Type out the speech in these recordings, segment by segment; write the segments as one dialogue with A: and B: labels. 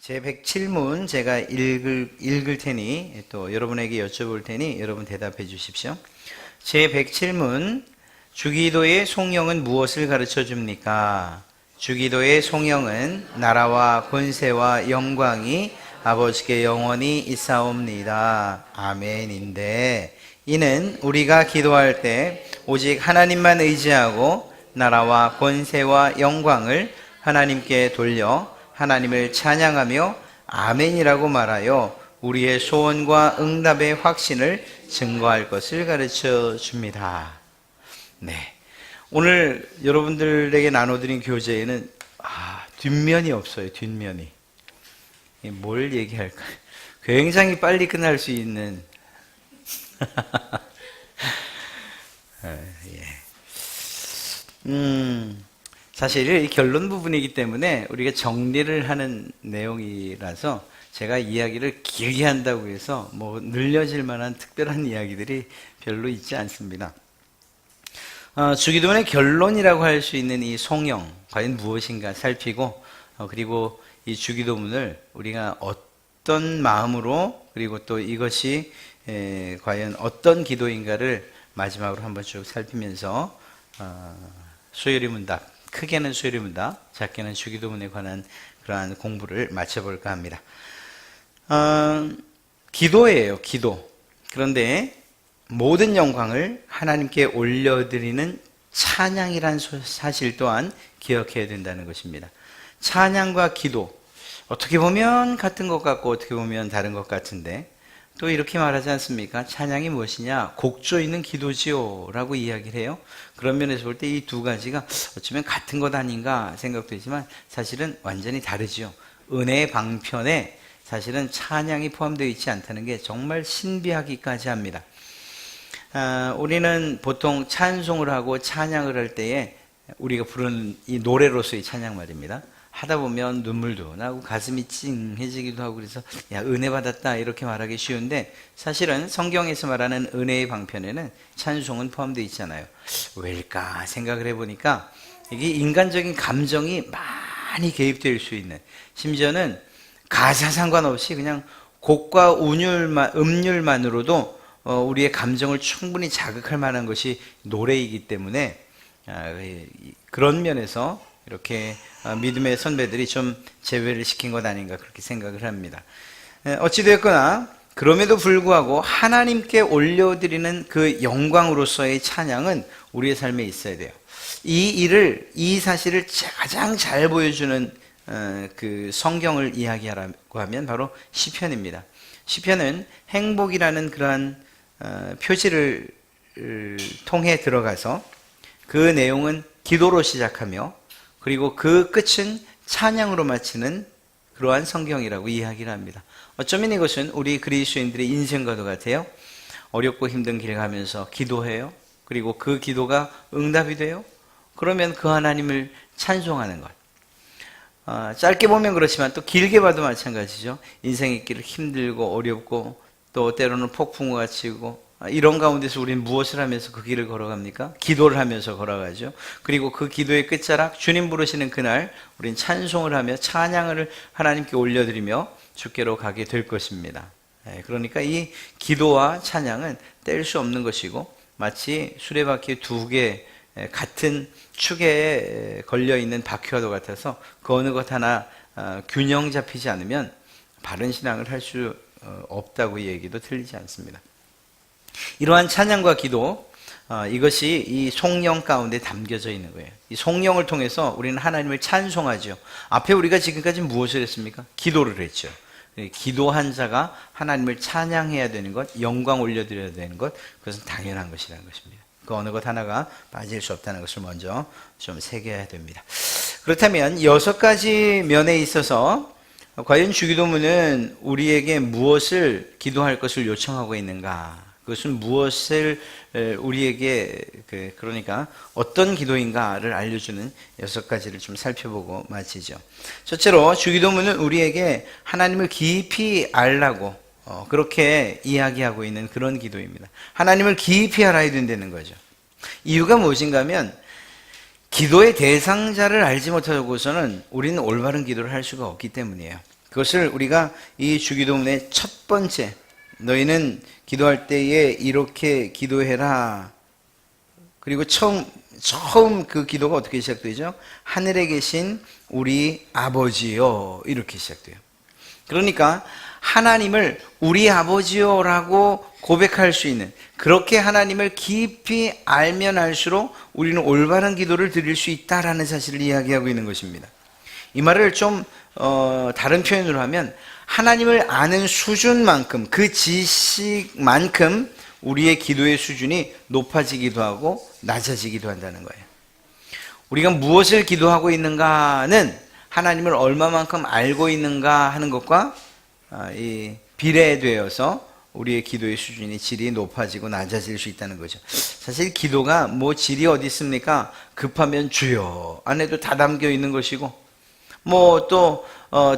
A: 제 107문 제가 읽을 테니 또 여러분에게 여쭤볼 테니 여러분 대답해 주십시오. 제 107문 주기도의 송영은 무엇을 가르쳐 줍니까? 주기도의 송영은 나라와 권세와 영광이 아버지께 영원히 있사옵니다. 아멘인데, 이는 우리가 기도할 때 오직 하나님만 의지하고 나라와 권세와 영광을 하나님께 돌려 하나님을 찬양하며 아멘이라고 말하여 우리의 소원과 응답의 확신을 증거할 것을 가르쳐 줍니다. 네, 오늘 여러분들에게 나눠드린 교재에는 뒷면이 없어요. 뒷면이 뭘 얘기할까? 굉장히 빨리 끝날 수 있는 사실 이 결론 부분이기 때문에 우리가 정리를 하는 내용이라서 제가 이야기를 길게 한다고 해서 뭐 늘려질 만한 특별한 이야기들이 별로 있지 않습니다. 주기도문의 결론이라고 할 수 있는 이 송영, 과연 무엇인가 살피고, 그리고 이 주기도문을 우리가 어떤 마음으로, 그리고 또 이것이 과연 어떤 기도인가를 마지막으로 한번 쭉 살피면서 수요일 문답, 크게는 수요일 문답, 작게는 주기도문에 관한 그러한 공부를 마쳐볼까 합니다. 기도예요, 기도. 그런데 모든 영광을 하나님께 올려드리는 찬양이란 사실 또한 기억해야 된다는 것입니다. 찬양과 기도, 어떻게 보면 같은 것 같고 어떻게 보면 다른 것 같은데, 또 이렇게 말하지 않습니까? 찬양이 무엇이냐? 곡조 있는 기도지요 라고 이야기를 해요. 그런 면에서 볼 때 이 두 가지가 어쩌면 같은 것 아닌가 생각되지만 사실은 완전히 다르죠. 은혜의 방편에 사실은 찬양이 포함되어 있지 않다는 게 정말 신비하기까지 합니다. 우리는 보통 찬송을 하고 찬양을 할 때에 우리가 부르는 이 노래로서의 찬양 말입니다. 하다 보면 눈물도 나고 가슴이 찡해지기도 하고, 그래서 야, 은혜 받았다 이렇게 말하기 쉬운데, 사실은 성경에서 말하는 은혜의 방편에는 찬송은 포함되어 있잖아요. 왜일까 생각을 해보니까 이게 인간적인 감정이 많이 개입될 수 있는, 심지어는 가사 상관없이 그냥 곡과 음률만으로도 우리의 감정을 충분히 자극할 만한 것이 노래이기 때문에 그런 면에서 이렇게 믿음의 선배들이 좀 제외를 시킨 것 아닌가 그렇게 생각을 합니다. 어찌되었거나 그럼에도 불구하고 하나님께 올려드리는 그 영광으로서의 찬양은 우리의 삶에 있어야 돼요. 이 사실을 가장 잘 보여주는 그 성경을 이야기하라고 하면 바로 시편입니다. 시편은 행복이라는 그러한 표지를 통해 들어가서 그 내용은 기도로 시작하며, 그리고 그 끝은 찬양으로 마치는 그러한 성경이라고 이야기를 합니다. 어쩌면 이것은 우리 그리스도인들의 인생과도 같아요. 어렵고 힘든 길 가면서 기도해요. 그리고 그 기도가 응답이 돼요. 그러면 그 하나님을 찬송하는 것. 짧게 보면 그렇지만 또 길게 봐도 마찬가지죠. 인생의 길을 힘들고 어렵고 또 때로는 폭풍우가 같이 오고, 이런 가운데서 우리는 무엇을 하면서 그 길을 걸어갑니까? 기도를 하면서 걸어가죠. 그리고 그 기도의 끝자락, 주님 부르시는 그날 우리는 찬송을 하며 찬양을 하나님께 올려드리며 주께로 가게 될 것입니다. 그러니까 이 기도와 찬양은 뗄 수 없는 것이고, 마치 수레바퀴 두 개 같은 축에 걸려있는 바퀴와도 같아서 그 어느 것 하나 균형 잡히지 않으면 바른 신앙을 할 수 없다고 이 얘기도 틀리지 않습니다. 이러한 찬양과 기도, 이것이 이 송영 가운데 담겨져 있는 거예요. 이 송영을 통해서 우리는 하나님을 찬송하죠. 앞에 우리가 지금까지 무엇을 했습니까? 기도를 했죠. 기도한 자가 하나님을 찬양해야 되는 것, 영광 올려드려야 되는 것, 그것은 당연한 것이라는 것입니다. 그 어느 것 하나가 빠질 수 없다는 것을 먼저 좀 새겨야 됩니다. 그렇다면 6가지 면에 있어서 과연 주기도문은 우리에게 무엇을 기도할 것을 요청하고 있는가? 그것은 무엇을 우리에게 그러니까 어떤 기도인가를 알려주는 6가지를 좀 살펴보고 마치죠. 첫째로 주기도문은 우리에게 하나님을 깊이 알라고 그렇게 이야기하고 있는 그런 기도입니다. 하나님을 깊이 알아야 된다는 거죠. 이유가 무엇인가 하면 기도의 대상자를 알지 못하고서는 우리는 올바른 기도를 할 수가 없기 때문이에요. 그것을 우리가 이 주기도문의 첫 번째, 너희는 기도할 때에 이렇게 기도해라. 그리고 처음 그 기도가 어떻게 시작되죠? 하늘에 계신 우리 아버지요, 이렇게 시작돼요. 그러니까 하나님을 우리 아버지요라고 고백할 수 있는, 그렇게 하나님을 깊이 알면 알수록 우리는 올바른 기도를 드릴 수 있다라는 사실을 이야기하고 있는 것입니다. 이 말을 좀 다른 표현으로 하면, 하나님을 아는 수준만큼, 그 지식만큼 우리의 기도의 수준이 높아지기도 하고 낮아지기도 한다는 거예요. 우리가 무엇을 기도하고 있는가는 하나님을 얼마만큼 알고 있는가 하는 것과 비례되어서 우리의 기도의 수준이 질이 높아지고 낮아질 수 있다는 거죠. 사실 기도가 뭐 질이 어디 있습니까? 급하면 주여 안에도 다 담겨 있는 것이고, 뭐 또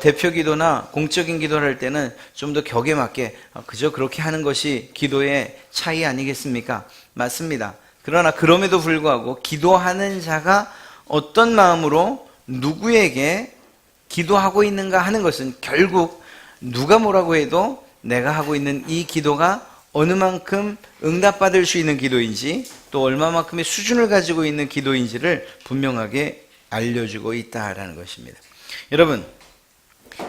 A: 대표 기도나 공적인 기도를 할 때는 좀 더 격에 맞게 그저 그렇게 하는 것이 기도의 차이 아니겠습니까? 맞습니다. 그러나 그럼에도 불구하고 기도하는 자가 어떤 마음으로 누구에게 기도하고 있는가 하는 것은 결국 누가 뭐라고 해도 내가 하고 있는 이 기도가 어느 만큼 응답받을 수 있는 기도인지, 또 얼마만큼의 수준을 가지고 있는 기도인지를 분명하게 알려주고 있다라는 것입니다. 여러분,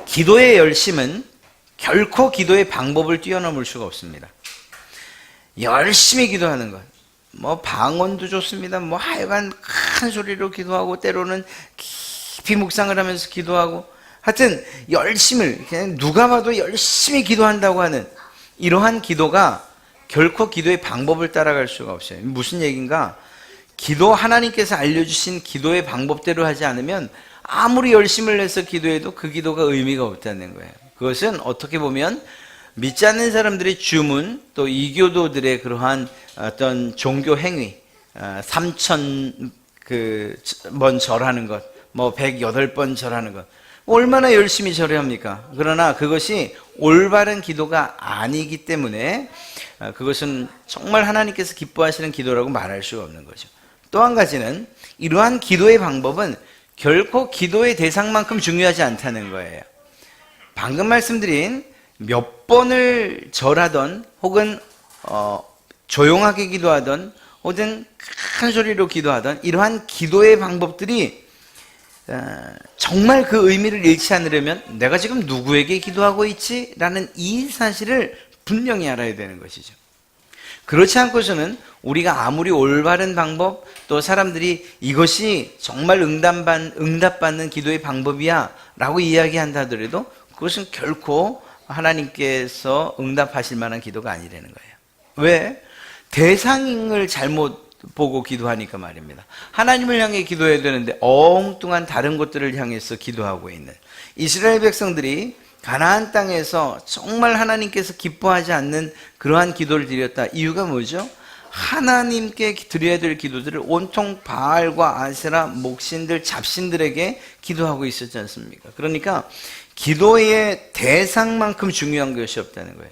A: 기도의 열심은 결코 기도의 방법을 뛰어넘을 수가 없습니다. 열심히 기도하는 것, 뭐 방언도 좋습니다. 뭐 하여간 큰 소리로 기도하고, 때로는 깊이 묵상을 하면서 기도하고, 하여튼 열심을, 그냥 누가 봐도 열심히 기도한다고 하는 이러한 기도가 결코 기도의 방법을 따라갈 수가 없어요. 무슨 얘기인가? 기도, 하나님께서 알려주신 기도의 방법대로 하지 않으면 아무리 열심을 내서 기도해도 그 기도가 의미가 없다는 거예요. 그것은 어떻게 보면 믿지 않는 사람들의 주문, 또 이교도들의 그러한 어떤 종교 행위, 3,000번 절하는 것, 뭐 108번 절하는 것, 얼마나 열심히 절합니까? 그러나 그것이 올바른 기도가 아니기 때문에 그것은 정말 하나님께서 기뻐하시는 기도라고 말할 수가 없는 거죠. 또 한 가지는, 이러한 기도의 방법은 결코 기도의 대상만큼 중요하지 않다는 거예요. 방금 말씀드린 몇 번을 절하던, 혹은 조용하게 기도하던, 혹은 큰 소리로 기도하던 이러한 기도의 방법들이 정말 그 의미를 잃지 않으려면 내가 지금 누구에게 기도하고 있지? 라는 이 사실을 분명히 알아야 되는 것이죠. 그렇지 않고서는 우리가 아무리 올바른 방법, 또 사람들이 이것이 정말 응답받는 기도의 방법이야 라고 이야기한다 하더라도 그것은 결코 하나님께서 응답하실 만한 기도가 아니라는 거예요. 왜? 대상을 잘못 보고 기도하니까 말입니다. 하나님을 향해 기도해야 되는데 엉뚱한 다른 것들을 향해서 기도하고 있는 이스라엘 백성들이 가나안 땅에서 정말 하나님께서 기뻐하지 않는 그러한 기도를 드렸다. 이유가 뭐죠? 하나님께 드려야 될 기도들을 온통 바알과 아세라, 목신들, 잡신들에게 기도하고 있었지 않습니까? 그러니까 기도의 대상만큼 중요한 것이 없다는 거예요.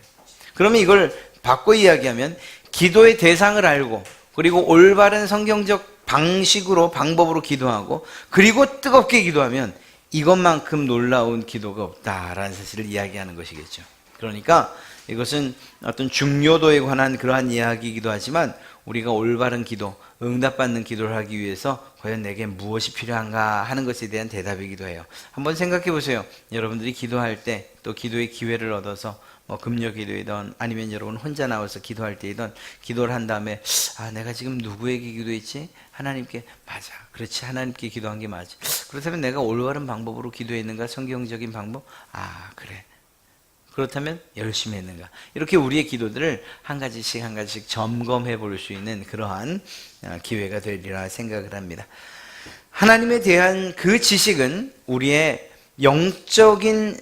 A: 그러면 이걸 바꿔 이야기하면, 기도의 대상을 알고, 그리고 올바른 성경적 방법으로 기도하고, 그리고 뜨겁게 기도하면 이것만큼 놀라운 기도가 없다라는 사실을 이야기하는 것이겠죠. 그러니까 이것은 어떤 중요도에 관한 그러한 이야기이기도 하지만, 우리가 올바른 기도, 응답받는 기도를 하기 위해서 과연 내게 무엇이 필요한가 하는 것에 대한 대답이기도 해요. 한번 생각해 보세요. 여러분들이 기도할 때, 또 기도의 기회를 얻어서 뭐 금요 기도이든 아니면 여러분 혼자 나와서 기도할 때이든 기도를 한 다음에 내가 지금 누구에게 기도했지? 하나님께. 맞아, 그렇지, 하나님께 기도한 게 맞아. 그렇다면 내가 올바른 방법으로 기도했는가? 성경적인 방법? 그래, 그렇다면 열심히 했는가? 이렇게 우리의 기도들을 한 가지씩 점검해 볼 수 있는 그러한 기회가 되리라 생각을 합니다. 하나님에 대한 그 지식은 우리의 영적인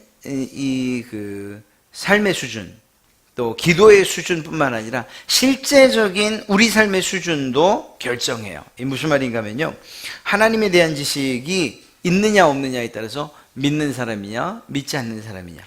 A: 삶의 수준, 또 기도의 수준뿐만 아니라 실제적인 우리 삶의 수준도 결정해요. 이 무슨 말인가 하면요, 하나님에 대한 지식이 있느냐 없느냐에 따라서 믿는 사람이냐 믿지 않는 사람이냐,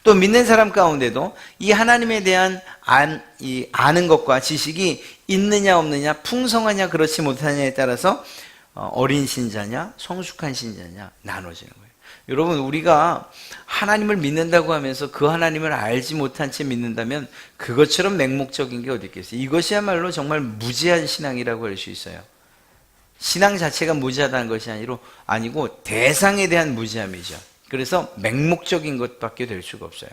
A: 또 믿는 사람 가운데도 이 하나님에 대한 아는 것과 지식이 있느냐 없느냐, 풍성하냐 그렇지 못하냐에 따라서 어린 신자냐 성숙한 신자냐 나눠지는 거예요. 여러분, 우리가 하나님을 믿는다고 하면서 그 하나님을 알지 못한 채 믿는다면 그것처럼 맹목적인 게 어디 있겠어요? 이것이야말로 정말 무지한 신앙이라고 할 수 있어요. 신앙 자체가 무지하다는 것이 아니고 대상에 대한 무지함이죠. 그래서 맹목적인 것밖에 될 수가 없어요.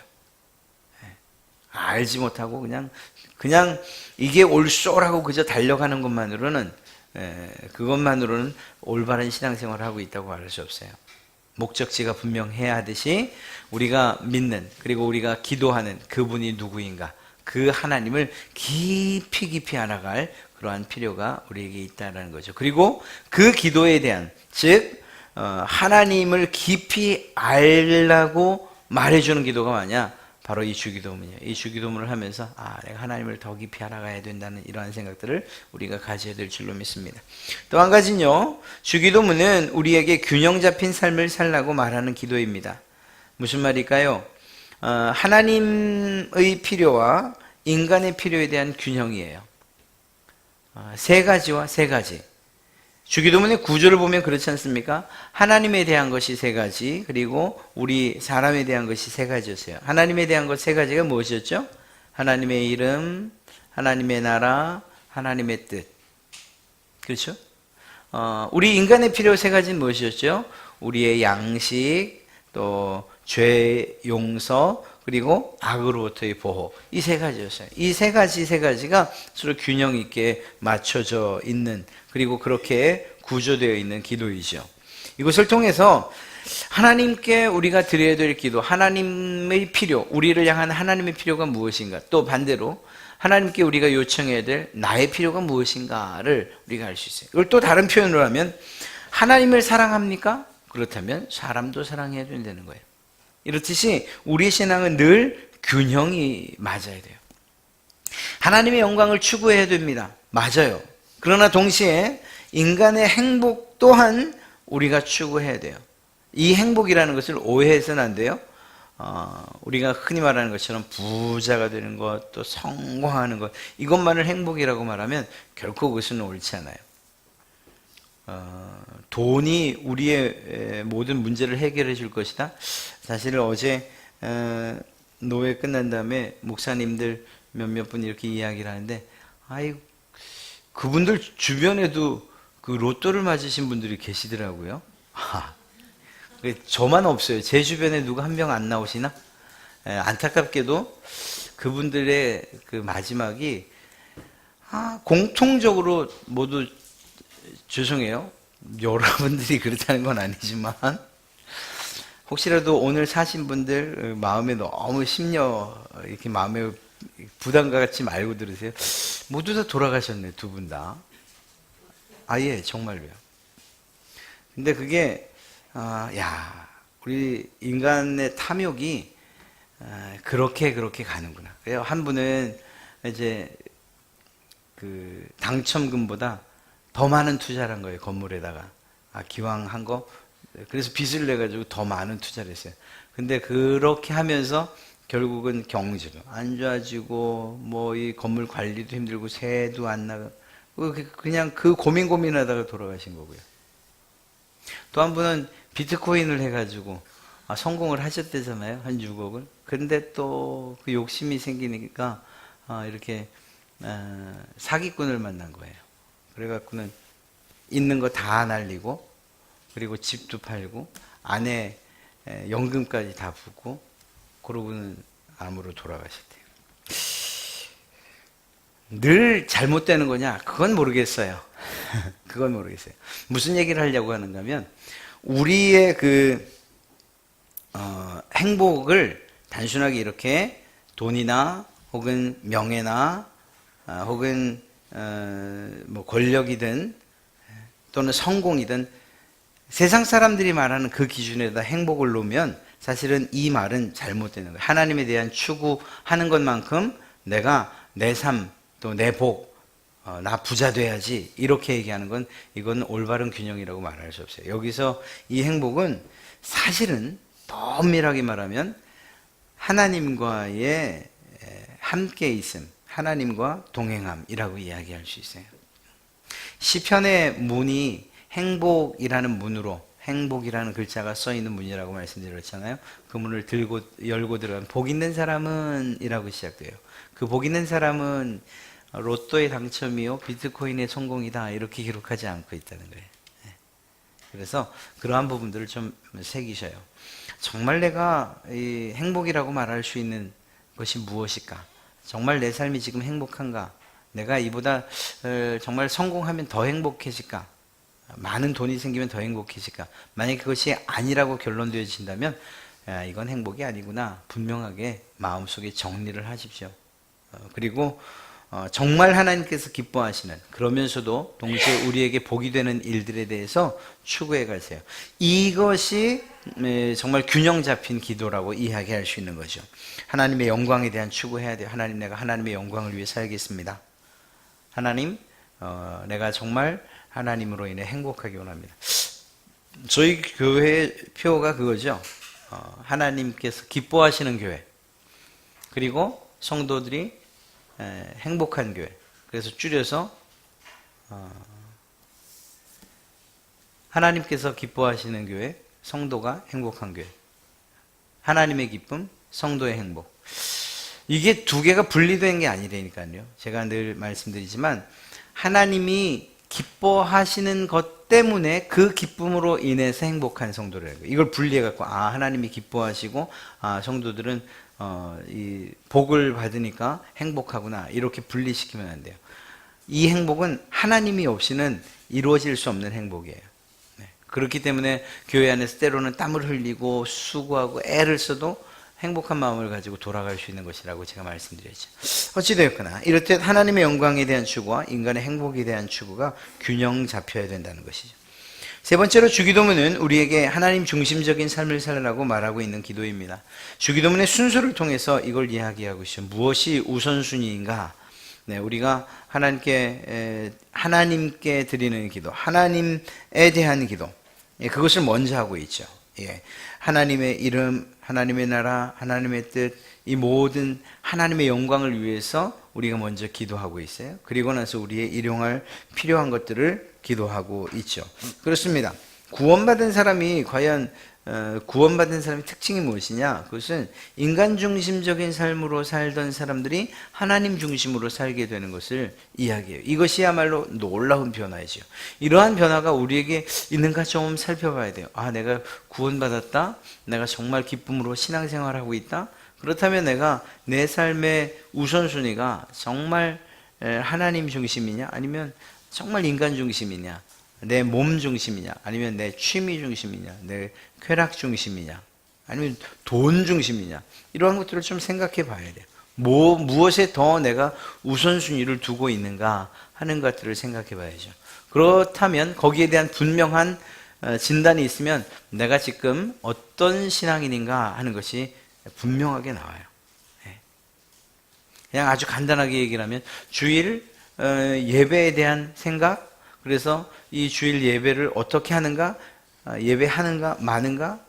A: 알지 못하고 그냥 이게 옳소라고 그저 달려가는 것만으로는, 그것만으로는 올바른 신앙생활을 하고 있다고 말할 수 없어요. 목적지가 분명해야 하듯이 우리가 믿는, 그리고 우리가 기도하는 그분이 누구인가, 그 하나님을 깊이 알아갈 그러한 필요가 우리에게 있다는 거죠. 그리고 그 기도에 대한, 즉 하나님을 깊이 알라고 말해주는 기도가 뭐냐? 바로 이 주기도문이에요. 이 주기도문을 하면서 내가 하나님을 더 깊이 알아가야 된다는 이러한 생각들을 우리가 가져야 될 줄로 믿습니다. 또 한 가지는요, 주기도문은 우리에게 균형 잡힌 삶을 살라고 말하는 기도입니다. 무슨 말일까요? 하나님의 필요와 인간의 필요에 대한 균형이에요. 세 가지와 세 가지. 주기도문의 구조를 보면 그렇지 않습니까? 하나님에 대한 것이 세 가지, 그리고 우리 사람에 대한 것이 세 가지였어요. 하나님에 대한 것 세 가지가 무엇이었죠? 하나님의 이름, 하나님의 나라, 하나님의 뜻. 그렇죠? 우리 인간의 필요 세 가지는 무엇이었죠? 우리의 양식, 또 죄 용서, 그리고 악으로부터의 보호. 이 세 가지였어요. 이 세 가지가 서로 균형 있게 맞춰져 있는, 그리고 그렇게 구조되어 있는 기도이죠. 이것을 통해서 하나님께 우리가 드려야 될 기도, 하나님의 필요, 우리를 향한 하나님의 필요가 무엇인가, 또 반대로 하나님께 우리가 요청해야 될 나의 필요가 무엇인가를 우리가 알 수 있어요. 이걸 또 다른 표현으로 하면, 하나님을 사랑합니까? 그렇다면 사람도 사랑해야 된다는 거예요. 이렇듯이 우리의 신앙은 늘 균형이 맞아야 돼요. 하나님의 영광을 추구해야 됩니다. 맞아요. 그러나 동시에 인간의 행복 또한 우리가 추구해야 돼요. 이 행복이라는 것을 오해해서는 안 돼요. 우리가 흔히 말하는 것처럼 부자가 되는 것, 또 성공하는 것, 이것만을 행복이라고 말하면 결코 그것은 옳지 않아요. 돈이 우리의 모든 문제를 해결해 줄 것이다. 사실 어제 노회 끝난 다음에 목사님들 몇몇 분 이렇게 이야기를 하는데, 그분들 주변에도 그 로또를 맞으신 분들이 계시더라고요. 저만 없어요. 제 주변에 누가 한 명 안 나오시나? 안타깝게도 그분들의 그 마지막이 공통적으로 모두, 죄송해요, 여러분들이 그렇다는 건 아니지만, 혹시라도 오늘 사신 분들 마음에 너무 이렇게 마음에 부담 갖지 말고 들으세요. 모두 다 돌아가셨네, 두 분 다. 예, 정말로요. 근데 그게 우리 인간의 탐욕이 그렇게 가는구나. 그래요. 한 분은 이제 그 당첨금보다 더 많은 투자를 한 거예요, 건물에다가. 기왕 한 거. 그래서 빚을 내가지고 더 많은 투자를 했어요. 근데 그렇게 하면서 결국은 경제도 안 좋아지고, 이 건물 관리도 힘들고, 세도 안 나가. 그냥 그 고민하다가 돌아가신 거고요. 또 한 분은 비트코인을 해가지고, 성공을 하셨대잖아요. 한 6억을. 근데 또 그 욕심이 생기니까, 이렇게, 사기꾼을 만난 거예요. 그래갖고는 있는 거 다 날리고, 그리고 집도 팔고, 아내 연금까지 다 붓고, 그러고는 암으로 돌아가셨대요. 늘 잘못되는 거냐? 그건 모르겠어요. 그건 모르겠어요. 무슨 얘기를 하려고 하는가 하면, 우리의 행복을 단순하게 이렇게 돈이나 혹은 명예나 혹은 권력이든 또는 성공이든 세상 사람들이 말하는 그 기준에다 행복을 놓으면 사실은 이 말은 잘못되는 거예요. 하나님에 대한 추구하는 것만큼 내가 내 삶, 또 내 복, 나 부자 돼야지, 이렇게 얘기하는 건, 이건 올바른 균형이라고 말할 수 없어요. 여기서 이 행복은 사실은 더 엄밀하게 말하면 하나님과의 함께 있음, 하나님과 동행함이라고 이야기할 수 있어요. 시편의 문이 행복이라는 문으로, 행복이라는 글자가 써 있는 문이라고 말씀드렸잖아요. 그 문을 열고 들어간 복 있는 사람은 이라고 시작돼요. 그 복 있는 사람은 로또의 당첨이요 비트코인의 성공이다 이렇게 기록하지 않고 있다는 거예요. 그래서 그러한 부분들을 좀 새기셔요. 정말 내가 이 행복이라고 말할 수 있는 것이 무엇일까? 정말 내 삶이 지금 행복한가? 내가 이보다 정말 성공하면 더 행복해질까? 많은 돈이 생기면 더 행복해질까? 만약 그것이 아니라고 결론되어진다면 이건 행복이 아니구나. 분명하게 마음속에 정리를 하십시오. 그리고 정말 하나님께서 기뻐하시는 그러면서도 동시에 우리에게 복이 되는 일들에 대해서 추구해 가세요. 이것이 정말 균형 잡힌 기도라고 이야기할 수 있는 거죠. 하나님의 영광에 대한 추구해야 돼요. 하나님, 내가 하나님의 영광을 위해 살겠습니다. 하나님, 내가 정말 하나님으로 인해 행복하기 원합니다. 저희 교회의 표가 그거죠. 하나님께서 기뻐하시는 교회, 그리고 성도들이 행복한 교회. 그래서 줄여서 하나님께서 기뻐하시는 교회, 성도가 행복한 교회. 하나님의 기쁨, 성도의 행복. 이게 두 개가 분리된 게 아니라니까요. 제가 늘 말씀드리지만 하나님이 기뻐하시는 것 때문에 그 기쁨으로 인해서 행복한 성도라는 거예요. 이걸 분리해갖고 하나님이 기뻐하시고 성도들은 이 복을 받으니까 행복하구나 이렇게 분리시키면 안 돼요. 이 행복은 하나님이 없이는 이루어질 수 없는 행복이에요. 그렇기 때문에 교회 안에서 때로는 땀을 흘리고 수고하고 애를 써도 행복한 마음을 가지고 돌아갈 수 있는 것이라고 제가 말씀드렸죠. 어찌되었거나 이렇듯 하나님의 영광에 대한 추구와 인간의 행복에 대한 추구가 균형 잡혀야 된다는 것이죠. 세 번째로 주기도문은 우리에게 하나님 중심적인 삶을 살라고 말하고 있는 기도입니다. 주기도문의 순서를 통해서 이걸 이야기하고 있어요. 무엇이 우선순위인가? 우리가 하나님께 드리는 기도, 하나님에 대한 기도, 그것을 먼저 하고 있죠. 하나님의 이름, 하나님의 나라, 하나님의 뜻, 이 모든 하나님의 영광을 위해서 우리가 먼저 기도하고 있어요. 그리고 나서 우리의 일용할 필요한 것들을 기도하고 있죠. 그렇습니다. 구원받은 사람이 과연 구원받은 사람의 특징이 무엇이냐? 그것은 인간 중심적인 삶으로 살던 사람들이 하나님 중심으로 살게 되는 것을 이야기해요. 이것이야말로 놀라운 변화이죠. 이러한 변화가 우리에게 있는가 좀 살펴봐야 돼요. 내가 구원받았다. 내가 정말 기쁨으로 신앙생활하고 있다. 그렇다면 내가 내 삶의 우선순위가 정말 하나님 중심이냐? 아니면 정말 인간 중심이냐? 내 몸 중심이냐? 아니면 내 취미 중심이냐? 내 쾌락 중심이냐? 아니면 돈 중심이냐? 이러한 것들을 좀 생각해 봐야 돼요. 무엇에 더 내가 우선순위를 두고 있는가 하는 것들을 생각해 봐야죠. 그렇다면 거기에 대한 분명한 진단이 있으면 내가 지금 어떤 신앙인인가 하는 것이 분명하게 나와요. 그냥 아주 간단하게 얘기를 하면 주일 예배에 대한 생각, 그래서 이 주일 예배를 어떻게 하는가, 예배하는가 마는가,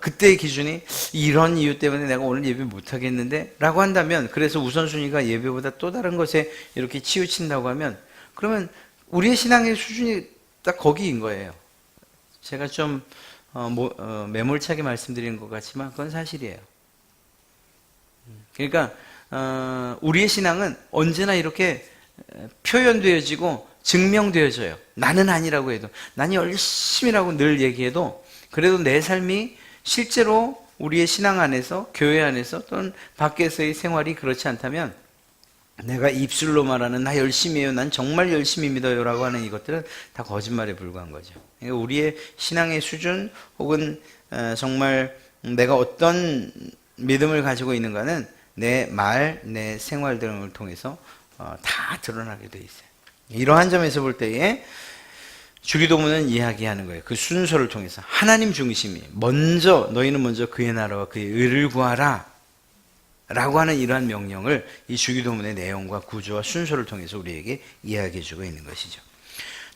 A: 그때의 기준이 이런 이유 때문에 내가 오늘 예배 못하겠는데 라고 한다면, 그래서 우선순위가 예배보다 또 다른 것에 이렇게 치우친다고 하면, 그러면 우리의 신앙의 수준이 딱 거기인 거예요. 제가 좀 매몰차게 말씀드리는 것 같지만 그건 사실이에요. 그러니까 우리의 신앙은 언제나 이렇게 표현되어지고 증명되어져요. 나는 아니라고 해도, 나는 열심히라고 늘 얘기해도, 그래도 내 삶이 실제로 우리의 신앙 안에서, 교회 안에서 또는 밖에서의 생활이 그렇지 않다면, 내가 입술로 말하는 나 열심히 해요, 난 정말 열심히 믿어요 라고 하는 이것들은 다 거짓말에 불과한 거죠. 그러니까 우리의 신앙의 수준 혹은 정말 내가 어떤 믿음을 가지고 있는가는 내 말, 내 생활 등을 통해서 다 드러나게 돼 있어요. 이러한 점에서 볼 때에 주기도문은 이야기하는 거예요. 그 순서를 통해서 하나님 중심이 너희는 먼저 그의 나라와 그의 의를 구하라 라고 하는 이러한 명령을 이 주기도문의 내용과 구조와 순서를 통해서 우리에게 이야기해 주고 있는 것이죠.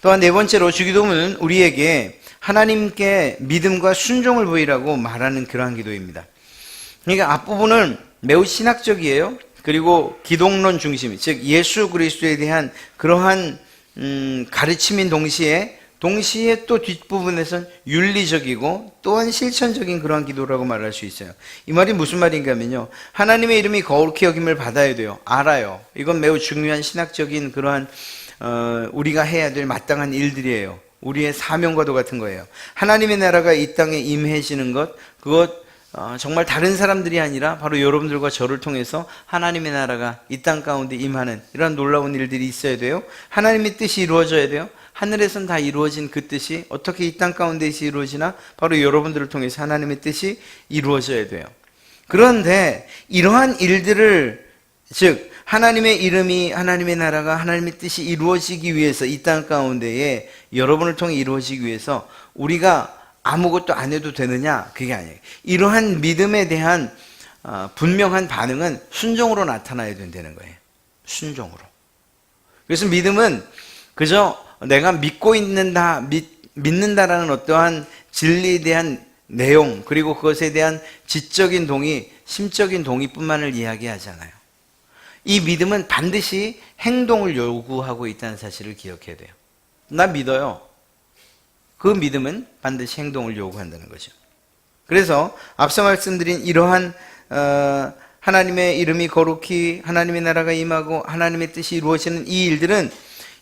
A: 또한 네 번째로 주기도문은 우리에게 하나님께 믿음과 순종을 보이라고 말하는 그러한 기도입니다. 그러니까 앞부분은 매우 신학적이에요. 그리고 기독론 중심, 즉 예수 그리스도에 대한 그러한 가르침인 동시에 동시에 또 뒷부분에선 윤리적이고 또한 실천적인 그러한 기도라고 말할 수 있어요. 이 말이 무슨 말인가 하면요, 하나님의 이름이 거룩히 여김을 받아야 돼요. 알아요. 이건 매우 중요한 신학적인 그러한 우리가 해야 될 마땅한 일들이에요. 우리의 사명과도 같은 거예요. 하나님의 나라가 이 땅에 임해지는 것, 그것 정말 다른 사람들이 아니라 바로 여러분들과 저를 통해서 하나님의 나라가 이 땅 가운데 임하는 이런 놀라운 일들이 있어야 돼요. 하나님의 뜻이 이루어져야 돼요. 하늘에선 다 이루어진 그 뜻이 어떻게 이 땅 가운데에서 이루어지나? 바로 여러분들을 통해서 하나님의 뜻이 이루어져야 돼요. 그런데 이러한 일들을, 즉 하나님의 이름이, 하나님의 나라가, 하나님의 뜻이 이루어지기 위해서 이 땅 가운데에 여러분을 통해 이루어지기 위해서 우리가 아무것도 안 해도 되느냐? 그게 아니에요. 이러한 믿음에 대한 분명한 반응은 순종으로 나타나야 된다는 거예요. 순종으로. 그래서 믿음은 그저 내가 믿는다라는 어떠한 진리에 대한 내용, 그리고 그것에 대한 지적인 동의, 심적인 동의뿐만을 이야기하잖아요. 이 믿음은 반드시 행동을 요구하고 있다는 사실을 기억해야 돼요. 나 믿어요. 그 믿음은 반드시 행동을 요구한다는 거죠. 그래서 앞서 말씀드린 이러한 하나님의 이름이 거룩히, 하나님의 나라가 임하고 하나님의 뜻이 이루어지는 이 일들은,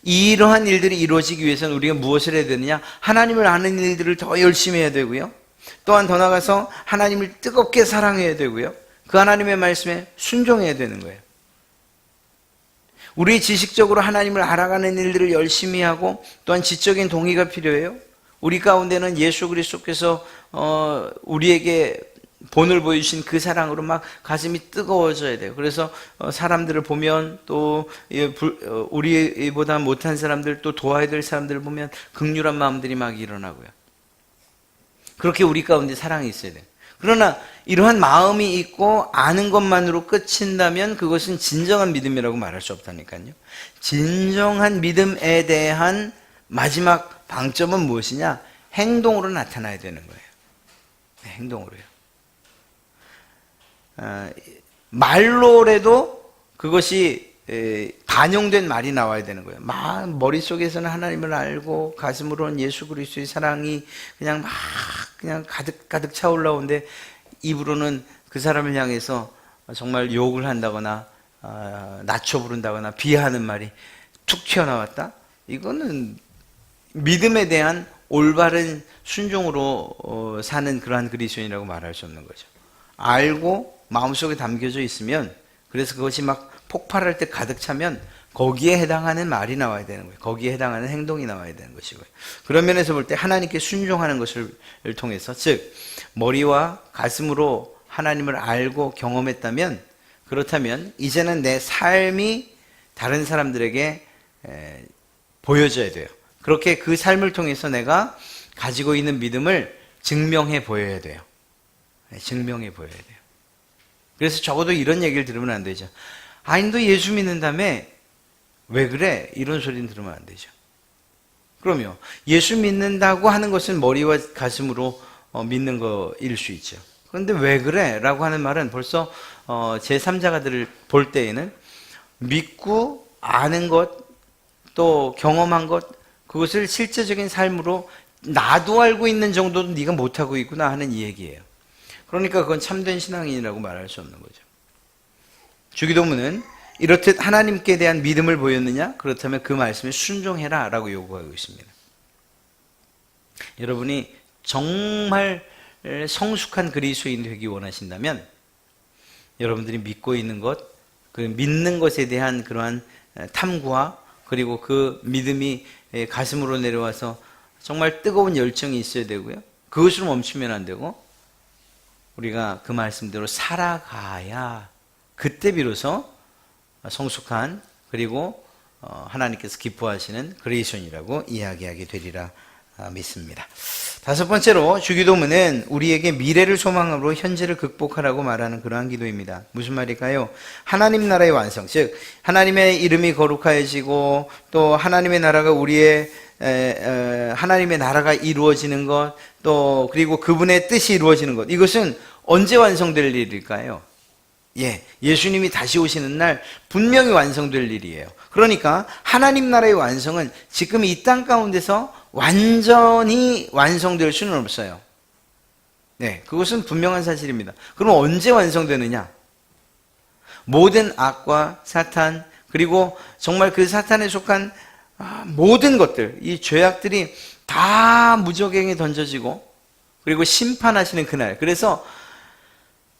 A: 이러한 일들이 이루어지기 위해서는 우리가 무엇을 해야 되느냐? 하나님을 아는 일들을 더 열심히 해야 되고요. 또한 더 나아가서 하나님을 뜨겁게 사랑해야 되고요. 그 하나님의 말씀에 순종해야 되는 거예요. 우리 지식적으로 하나님을 알아가는 일들을 열심히 하고 또한 지적인 동의가 필요해요. 우리 가운데는 예수 그리스도께서 우리에게 본을 보여주신 그 사랑으로 막 가슴이 뜨거워져야 돼요. 그래서 사람들을 보면, 또 우리보다 못한 사람들, 또 도와야 될 사람들을 보면 긍휼한 마음들이 막 일어나고요. 그렇게 우리 가운데 사랑이 있어야 돼요. 그러나 이러한 마음이 있고 아는 것만으로 끝인다면 그것은 진정한 믿음이라고 말할 수 없다니까요. 진정한 믿음에 대한 마지막 방점은 무엇이냐? 행동으로 나타나야 되는 거예요. 네, 행동으로요. 말로라도 그것이 반영된 말이 나와야 되는 거예요. 막 머릿속에서는 하나님을 알고 가슴으로는 예수 그리스도의 사랑이 그냥 가득 차 올라오는데 입으로는 그 사람을 향해서 정말 욕을 한다거나 낮춰 부른다거나 비하하는 말이 툭 튀어나왔다? 이거는 믿음에 대한 올바른 순종으로 사는 그러한 그리스도인이라고 말할 수 없는 거죠. 알고 마음속에 담겨져 있으면, 그래서 그것이 막 폭발할 때 가득 차면 거기에 해당하는 말이 나와야 되는 거예요. 거기에 해당하는 행동이 나와야 되는 것이고요. 그런 면에서 볼 때 하나님께 순종하는 것을 통해서, 즉 머리와 가슴으로 하나님을 알고 경험했다면, 그렇다면 이제는 내 삶이 다른 사람들에게 보여져야 돼요. 그렇게 그 삶을 통해서 내가 가지고 있는 믿음을 증명해 보여야 돼요. 증명해 보여야 돼요. 그래서 적어도 이런 얘기를 들으면 안 되죠. 아니, 너 예수 믿는다며? 왜 그래? 이런 소리는 들으면 안 되죠. 그럼요, 예수 믿는다고 하는 것은 머리와 가슴으로 믿는 거일 수 있죠. 그런데 왜 그래? 라고 하는 말은 벌써 제3자가들을 볼 때에는 믿고 아는 것, 또 경험한 것, 그것을 실제적인 삶으로 나도 알고 있는 정도도 네가 못하고 있구나 하는 이 얘기예요. 그러니까 그건 참된 신앙인이라고 말할 수 없는 거죠. 주기도문은 이렇듯 하나님께 대한 믿음을 보였느냐? 그렇다면 그 말씀에 순종해라 라고 요구하고 있습니다. 여러분이 정말 성숙한 그리스도인 되기 원하신다면 여러분들이 믿고 있는 것, 그 믿는 것에 대한 그러한 탐구와, 그리고 그 믿음이 가슴으로 내려와서 정말 뜨거운 열정이 있어야 되고요. 그것으로 멈추면 안 되고, 우리가 그 말씀대로 살아가야 그때 비로소 성숙한, 그리고 하나님께서 기뻐하시는 그리스도인이라고 이야기하게 되리라 믿습니다. 다섯 번째로, 주기도문은 우리에게 미래를 소망으로 현재를 극복하라고 말하는 그러한 기도입니다. 무슨 말일까요? 하나님 나라의 완성, 즉 하나님의 이름이 거룩하여지고 또 하나님의 나라가 우리의 하나님의 나라가 이루어지는 것, 또 그리고 그분의 뜻이 이루어지는 것, 이것은 언제 완성될 일일까요? 예수님이 다시 오시는 날 분명히 완성될 일이에요. 그러니까 하나님 나라의 완성은 지금 이 땅 가운데서 완전히 완성될 수는 없어요. 네, 그것은 분명한 사실입니다. 그럼 언제 완성되느냐? 모든 악과 사탄, 그리고 정말 그 사탄에 속한 모든 것들, 이 죄악들이 다 무저갱에 던져지고, 그리고 심판하시는 그날. 그래서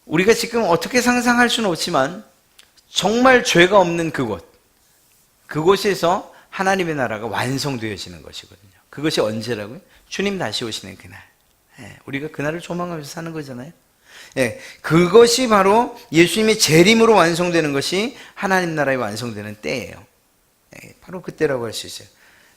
A: 우리가 지금 어떻게 상상할 수는 없지만 정말 죄가 없는 그곳에서 하나님의 나라가 완성되어지는 것이거든요. 그것이 언제라고요? 주님 다시 오시는 그날. 우리가 그날을 조망하면서 사는 거잖아요. 그것이 바로 예수님의 재림으로 완성되는 것이 하나님 나라에 완성되는 때예요. 바로 그때라고 할 수 있어요.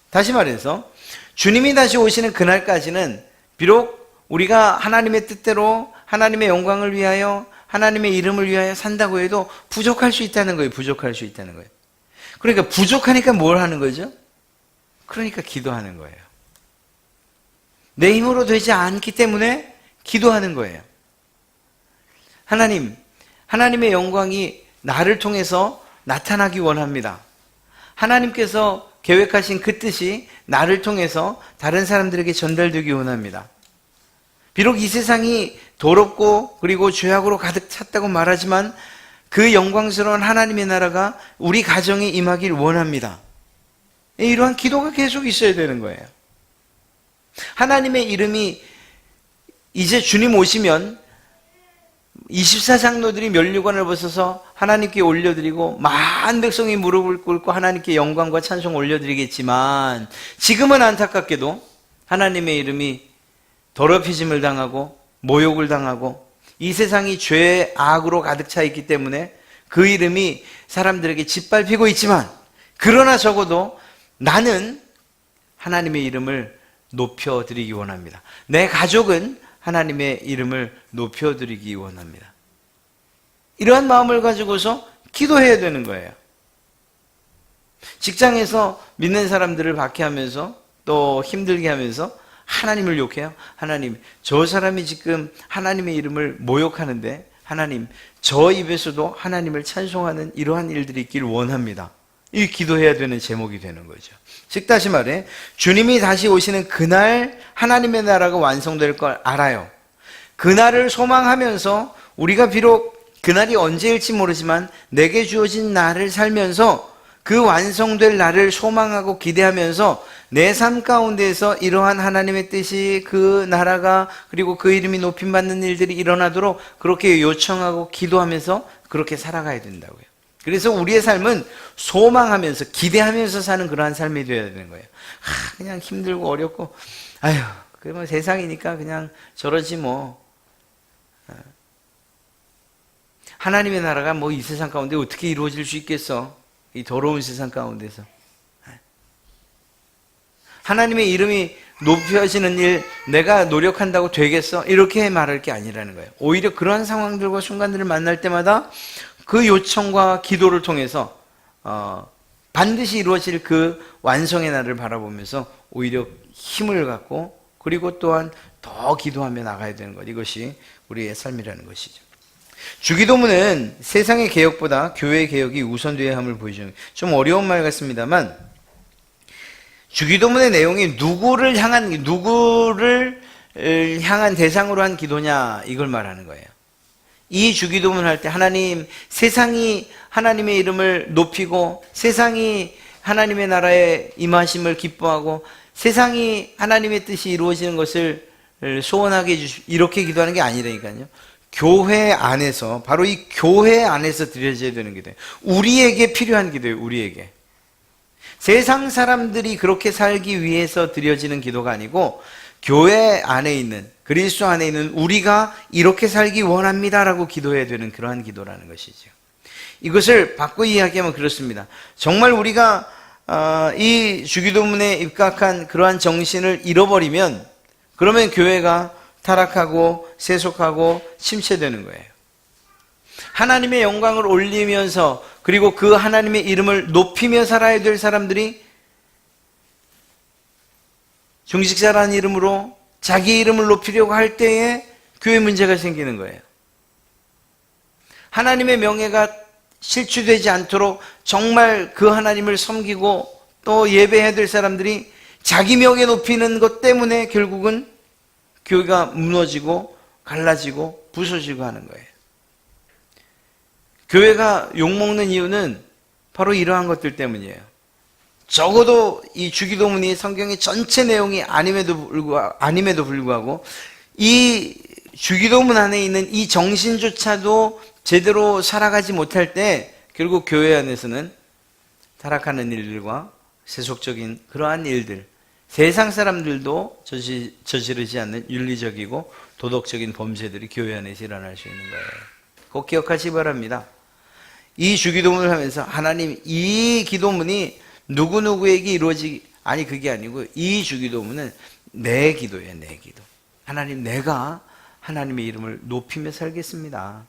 A: 다시 말해서 주님이 다시 오시는 그날까지는 비록 우리가 하나님의 뜻대로 하나님의 영광을 위하여 하나님의 이름을 위하여 산다고 해도 부족할 수 있다는 거예요. 부족할 수 있다는 거예요. 그러니까 부족하니까 뭘 하는 거죠? 그러니까 기도하는 거예요. 내 힘으로 되지 않기 때문에 기도하는 거예요. 하나님의 영광이 나를 통해서 나타나기 원합니다. 하나님께서 계획하신 그 뜻이 나를 통해서 다른 사람들에게 전달되기 원합니다. 비록 이 세상이 더럽고 그리고 죄악으로 가득 찼다고 말하지만 그 영광스러운 하나님의 나라가 우리 가정에 임하길 원합니다. 이러한 기도가 계속 있어야 되는 거예요. 하나님의 이름이 이제 주님 오시면 24장로들이 면류관을 벗어서 하나님께 올려드리고 만 백성이 무릎을 꿇고 하나님께 영광과 찬송 올려드리겠지만 지금은 안타깝게도 하나님의 이름이 더럽혀짐을 당하고 모욕을 당하고 이 세상이 죄의 악으로 가득 차 있기 때문에 그 이름이 사람들에게 짓밟히고 있지만 그러나 적어도 나는 하나님의 이름을 높여드리기 원합니다. 내 가족은 하나님의 이름을 높여드리기 원합니다. 이러한 마음을 가지고서 기도해야 되는 거예요. 직장에서 믿는 사람들을 박해하면서 또 힘들게 하면서 하나님을 욕해요. 하나님, 저 사람이 지금 하나님의 이름을 모욕하는데 하나님, 저 입에서도 하나님을 찬송하는 이러한 일들이 있길 원합니다. 이 기도해야 되는 제목이 되는 거죠. 즉 다시 말해 주님이 다시 오시는 그날 하나님의 나라가 완성될 걸 알아요. 그날을 소망하면서 우리가 비록 그날이 언제일지 모르지만 내게 주어진 날을 살면서 그 완성될 날을 소망하고 기대하면서 내 삶 가운데에서 이러한 하나님의 뜻이 그 나라가 그리고 그 이름이 높임받는 일들이 일어나도록 그렇게 요청하고 기도하면서 그렇게 살아가야 된다고요. 그래서 우리의 삶은 소망하면서 기대하면서 사는 그러한 삶이 되어야 되는 거예요. 그냥 힘들고 어렵고 아휴 그 뭐 세상이니까 그냥 저러지 뭐. 하나님의 나라가 뭐 이 세상 가운데 어떻게 이루어질 수 있겠어? 이 더러운 세상 가운데서. 하나님의 이름이 높여지는 일 내가 노력한다고 되겠어? 이렇게 말할 게 아니라는 거예요. 오히려 그러한 상황들과 순간들을 만날 때마다 그 요청과 기도를 통해서 반드시 이루어질 그 완성의 날을 바라보면서 오히려 힘을 갖고 그리고 또한 더 기도하며 나가야 되는 것. 이것이 우리의 삶이라는 것이죠. 주기도문은 세상의 개혁보다 교회의 개혁이 우선되어야 함을 보여주는 좀 어려운 말 같습니다만 주기도문의 내용이 누구를 향한 대상으로 한 기도냐 이걸 말하는 거예요. 이 주기도문 할 때 하나님, 세상이 하나님의 이름을 높이고 세상이 하나님의 나라에 임하심을 기뻐하고 세상이 하나님의 뜻이 이루어지는 것을 소원하게 해주시고 이렇게 기도하는 게 아니라니까요. 교회 안에서 바로 이 교회 안에서 드려져야 되는 기도예요. 우리에게 필요한 기도예요. 우리에게. 세상 사람들이 그렇게 살기 위해서 드려지는 기도가 아니고 교회 안에 있는 그리스도 안에 있는 우리가 이렇게 살기 원합니다라고 기도해야 되는 그러한 기도라는 것이죠. 이것을 바꿔 이야기하면 그렇습니다. 정말 우리가 이 주기도문에 입각한 그러한 정신을 잃어버리면 그러면 교회가 타락하고 세속하고 침체되는 거예요. 하나님의 영광을 올리면서 그리고 그 하나님의 이름을 높이며 살아야 될 사람들이 중직자라는 이름으로 자기 이름을 높이려고 할 때에 교회 문제가 생기는 거예요. 하나님의 명예가 실추되지 않도록 정말 그 하나님을 섬기고 또 예배해야 될 사람들이 자기 명예 높이는 것 때문에 결국은 교회가 무너지고 갈라지고 부서지고 하는 거예요. 교회가 욕먹는 이유는 바로 이러한 것들 때문이에요. 적어도 이 주기도문이 성경의 전체 내용이 아님에도 불구하고 이 주기도문 안에 있는 이 정신조차도 제대로 살아가지 못할 때 결국 교회 안에서는 타락하는 일들과 세속적인 그러한 일들, 세상 사람들도 저지르지 않는 윤리적이고 도덕적인 범죄들이 교회 안에서 일어날 수 있는 거예요. 꼭 기억하시기 바랍니다. 이 주기도문을 하면서 하나님, 이 기도문이 누구누구에게 아니 그게 아니고 이 주기도문은 내 기도예요. 내 기도. 하나님, 내가 하나님의 이름을 높이며 살겠습니다.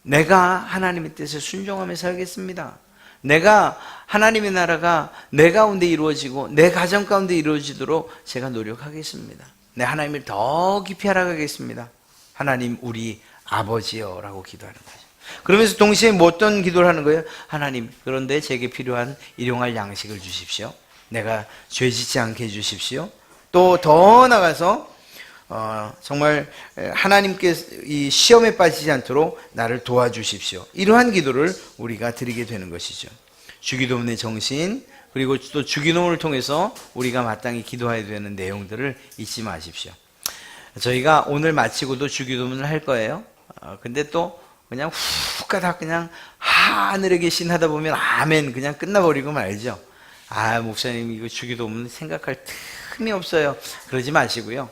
A: 내가 하나님의 뜻에 순종하며 살겠습니다. 내가 하나님의 나라가 내 가운데 이루어지고 내 가정 가운데 이루어지도록 제가 노력하겠습니다. 내 하나님을 더 깊이 알아가겠습니다. 하나님, 우리 아버지여 라고 기도하는 거죠. 그러면서 동시에 뭐 어떤 기도를 하는 거예요? 하나님, 그런데 제게 필요한 일용할 양식을 주십시오. 내가 죄 짓지 않게 해주십시오. 또 더 나가서 정말 하나님께 이 시험에 빠지지 않도록 나를 도와주십시오. 이러한 기도를 우리가 드리게 되는 것이죠. 주기도문의 정신, 그리고 또 주기도문을 통해서 우리가 마땅히 기도해야 되는 내용들을 잊지 마십시오. 저희가 오늘 마치고도 주기도문을 할 거예요. 근데 또 그냥 훅 가다 그냥 하늘에 계신 하다 보면 아멘 그냥 끝나버리고 말죠. 목사님 이거 주기도문 생각할 틈이 없어요. 그러지 마시고요.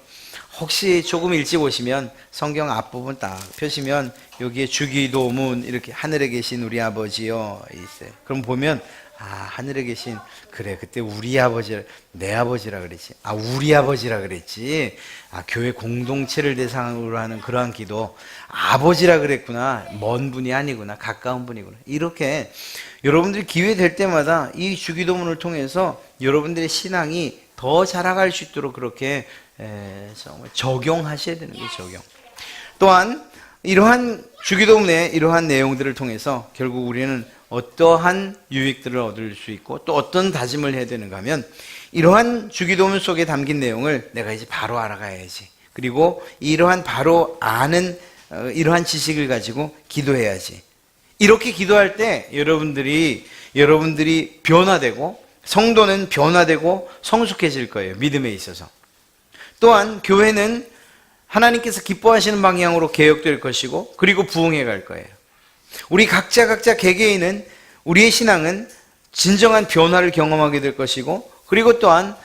A: 혹시 조금 일찍 오시면 성경 앞부분 딱 펴시면 여기에 주기도문 이렇게 하늘에 계신 우리 아버지요 있어요. 그럼 보면 하늘에 계신, 그래 그때 우리 아버지, 내 아버지라 그랬지. 우리 아버지라 그랬지. 교회 공동체를 대상으로 하는 그러한 기도, 아버지라 그랬구나. 먼 분이 아니구나. 가까운 분이구나. 이렇게 여러분들이 기회 될 때마다 이 주기도문을 통해서 여러분들의 신앙이 더 자라갈 수 있도록 그렇게 정말 적용하셔야 되는 거예요. 적용. 또한 이러한 주기도문의 이러한 내용들을 통해서 결국 우리는 어떠한 유익들을 얻을 수 있고 또 어떤 다짐을 해야 되는가 하면, 이러한 주기도문 속에 담긴 내용을 내가 이제 바로 알아가야지. 그리고 이러한 바로 아는 이러한 지식을 가지고 기도해야지. 이렇게 기도할 때 여러분들이 변화되고 성도는 변화되고 성숙해질 거예요. 믿음에 있어서. 또한 교회는 하나님께서 기뻐하시는 방향으로 개혁될 것이고 그리고 부흥해 갈 거예요. 우리 각자 개개인은 우리의 신앙은 진정한 변화를 경험하게 될 것이고 그리고 또한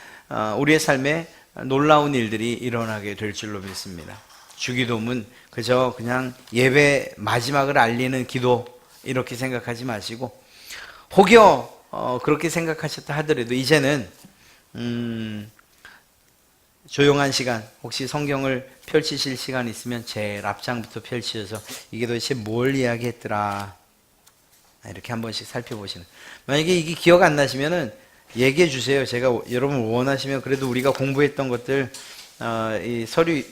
A: 우리의 삶에 놀라운 일들이 일어나게 될 줄로 믿습니다. 주기도문 그저 그냥 예배 마지막을 알리는 기도 이렇게 생각하지 마시고, 혹여 그렇게 생각하셨다 하더라도 이제는 조용한 시간, 혹시 성경을 펼치실 시간 있으면 제일 앞장부터 펼치셔서 이게 도대체 뭘 이야기했더라 이렇게 한 번씩 살펴보시는. 만약에 이게 기억 안 나시면은 얘기해 주세요. 제가 여러분 원하시면 그래도 우리가 공부했던 것들 이 서류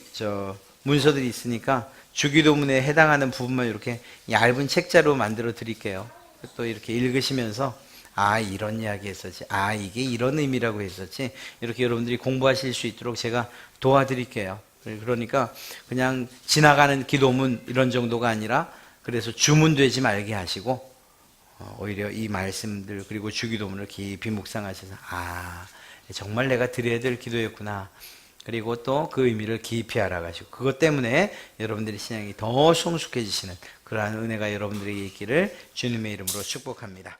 A: 문서들이 있으니까 주기도문에 해당하는 부분만 이렇게 얇은 책자로 만들어 드릴게요. 또 이렇게 읽으시면서 이런 이야기 했었지. 이게 이런 의미라고 했었지. 이렇게 여러분들이 공부하실 수 있도록 제가 도와드릴게요. 그러니까 그냥 지나가는 기도문 이런 정도가 아니라, 그래서 주문되지 말게 하시고 오히려 이 말씀들 그리고 주기도문을 깊이 묵상하셔서 정말 내가 드려야 될 기도였구나. 그리고 또 그 의미를 깊이 알아가시고 그것 때문에 여러분들의 신앙이 더 성숙해지시는 그러한 은혜가 여러분들에게 있기를 주님의 이름으로 축복합니다.